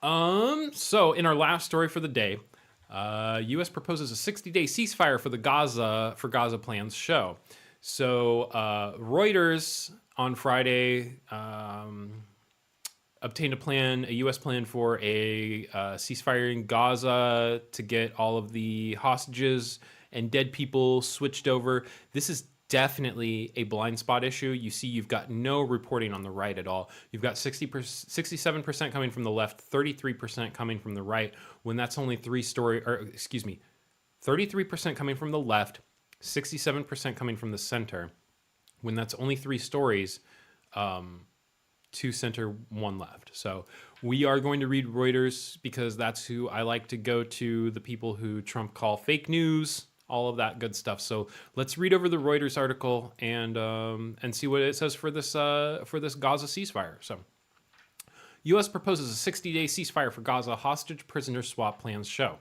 So in our last story for the day, U.S. proposes a 60-day ceasefire for Gaza plans show. So Reuters on Friday obtained a U.S. plan for a ceasefire in Gaza to get all of the hostages and dead people switched over. This is definitely a blind spot issue. You see, you've got no reporting on the right at all. You've got 67% coming from the left, 33% coming from the right, when that's only 33% coming from the left, 67% coming from the center, when that's only 3 stories, 2 center, 1 left. So we are going to read Reuters because that's who I like to go to, the people who Trump call fake news, all of that good stuff. So let's read over the Reuters article and see what it says for this Gaza ceasefire. So U.S. proposes a 60-day ceasefire for Gaza, hostage prisoner swap plans show.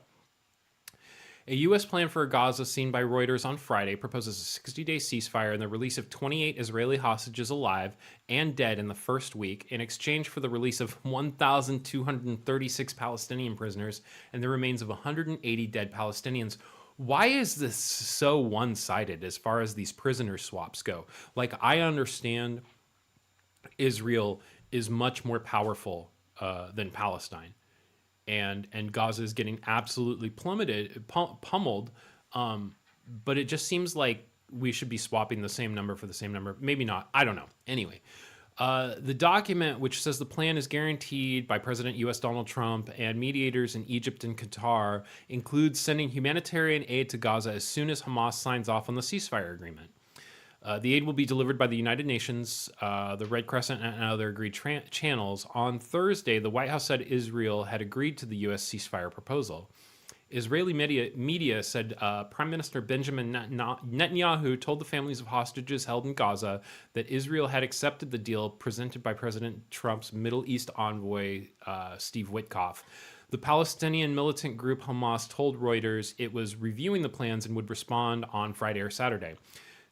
A U.S. plan for Gaza, seen by Reuters on Friday, proposes a 60-day ceasefire and the release of 28 Israeli hostages alive and dead in the first week in exchange for the release of 1,236 Palestinian prisoners and the remains of 180 dead Palestinians. Why is this so one-sided as far as these prisoner swaps go? Like, I understand Israel is much more powerful than Palestine. And Gaza is getting absolutely pummeled. But it just seems like we should be swapping the same number for the same number. Maybe not. I don't know. Anyway, the document, which says the plan is guaranteed by President U.S. Donald Trump and mediators in Egypt and Qatar, includes sending humanitarian aid to Gaza as soon as Hamas signs off on the ceasefire agreement. The aid will be delivered by the United Nations, the Red Crescent, and other agreed channels. On Thursday, the White House said Israel had agreed to the U.S. ceasefire proposal. Israeli media said Prime Minister Benjamin Netanyahu told the families of hostages held in Gaza that Israel had accepted the deal presented by President Trump's Middle East envoy, Steve Witkoff. The Palestinian militant group Hamas told Reuters it was reviewing the plans and would respond on Friday or Saturday.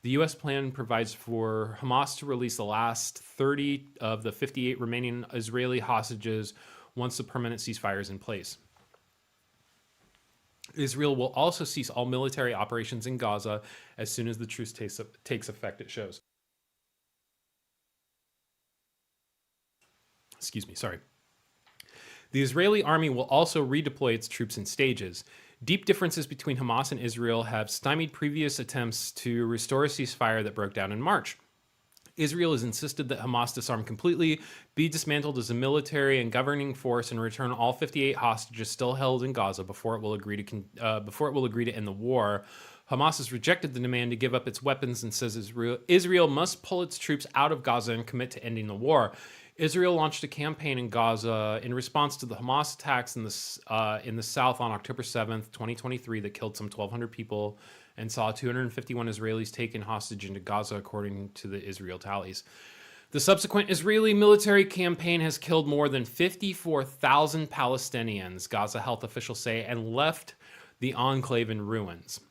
The U.S. plan provides for Hamas to release the last 30 of the 58 remaining Israeli hostages once the permanent ceasefire is in place. Israel will also cease all military operations in Gaza as soon as the truce takes effect, it shows. Excuse me, sorry. The Israeli army will also redeploy its troops in stages. Deep differences between Hamas and Israel have stymied previous attempts to restore a ceasefire that broke down in March. Israel has insisted that Hamas disarm completely, be dismantled as a military and governing force, and return all 58 hostages still held in Gaza before it will agree to end the war. Hamas has rejected the demand to give up its weapons and says Israel must pull its troops out of Gaza and commit to ending the war. Israel launched a campaign in Gaza in response to the Hamas attacks in the south on October 7th, 2023, that killed some 1,200 people and saw 251 Israelis taken hostage into Gaza, according to the Israel tallies. The subsequent Israeli military campaign has killed more than 54,000 Palestinians, Gaza health officials say, and left the enclave in ruins.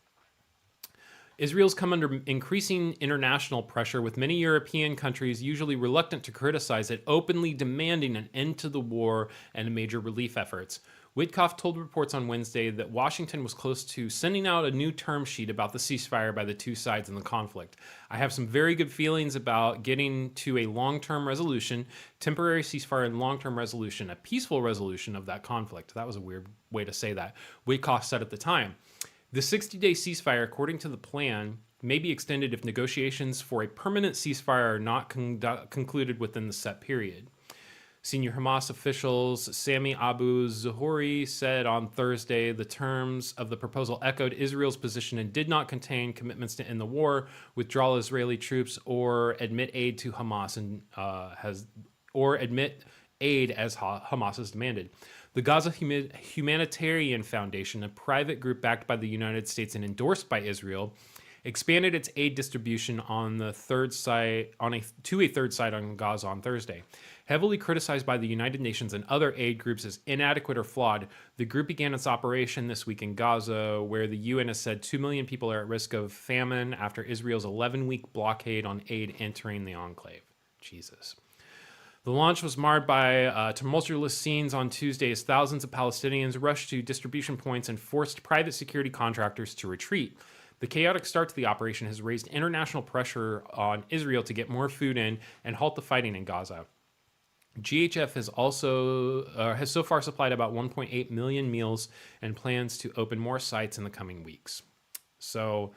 Israel's come under increasing international pressure, with many European countries usually reluctant to criticize it, openly demanding an end to the war and major relief efforts. Witkoff told reports on Wednesday that Washington was close to sending out a new term sheet about the ceasefire by the two sides in the conflict. I have some very good feelings about getting to a long-term resolution, temporary ceasefire and long-term resolution, a peaceful resolution of that conflict. That was a weird way to say that, Witkoff said at the time. The 60-day ceasefire, according to the plan, may be extended if negotiations for a permanent ceasefire are not concluded within the set period. Senior Hamas officials Sami Abu Zuhuri said on Thursday the terms of the proposal echoed Israel's position and did not contain commitments to end the war, withdraw Israeli troops, or admit aid to Hamas admit aid as Hamas has demanded. The Gaza Humanitarian Foundation, a private group backed by the United States and endorsed by Israel, expanded its aid distribution to a third site on Gaza on Thursday. Heavily criticized by the United Nations and other aid groups as inadequate or flawed, the group began its operation this week in Gaza, where the UN has said 2 million people are at risk of famine after Israel's 11-week blockade on aid entering the enclave. Jesus. The launch was marred by tumultuous scenes on Tuesday as thousands of Palestinians rushed to distribution points and forced private security contractors to retreat. The chaotic start to the operation has raised international pressure on Israel to get more food in and halt the fighting in Gaza. GHF has so far supplied about 1.8 million meals and plans to open more sites in the coming weeks. So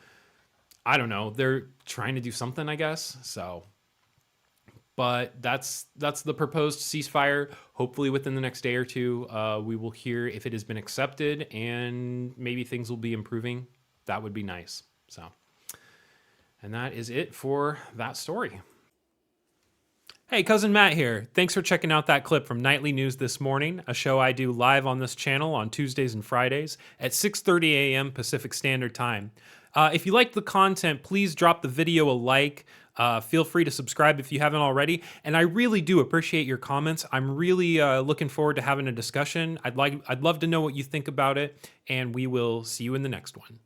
I don't know. They're trying to do something, I guess. So, but that's the proposed ceasefire. Hopefully, within the next day or two, we will hear if it has been accepted, and maybe things will be improving. That would be nice. So, and that is it for that story. Hey, Cousin Matt here. Thanks for checking out that clip from Nightly News This Morning, a show I do live on this channel on Tuesdays and Fridays at 6:30 a.m. Pacific Standard Time. If you like the content, please drop the video a like. Feel free to subscribe if you haven't already. And I really do appreciate your comments. I'm really looking forward to having a discussion. I'd love to know what you think about it, and we will see you in the next one.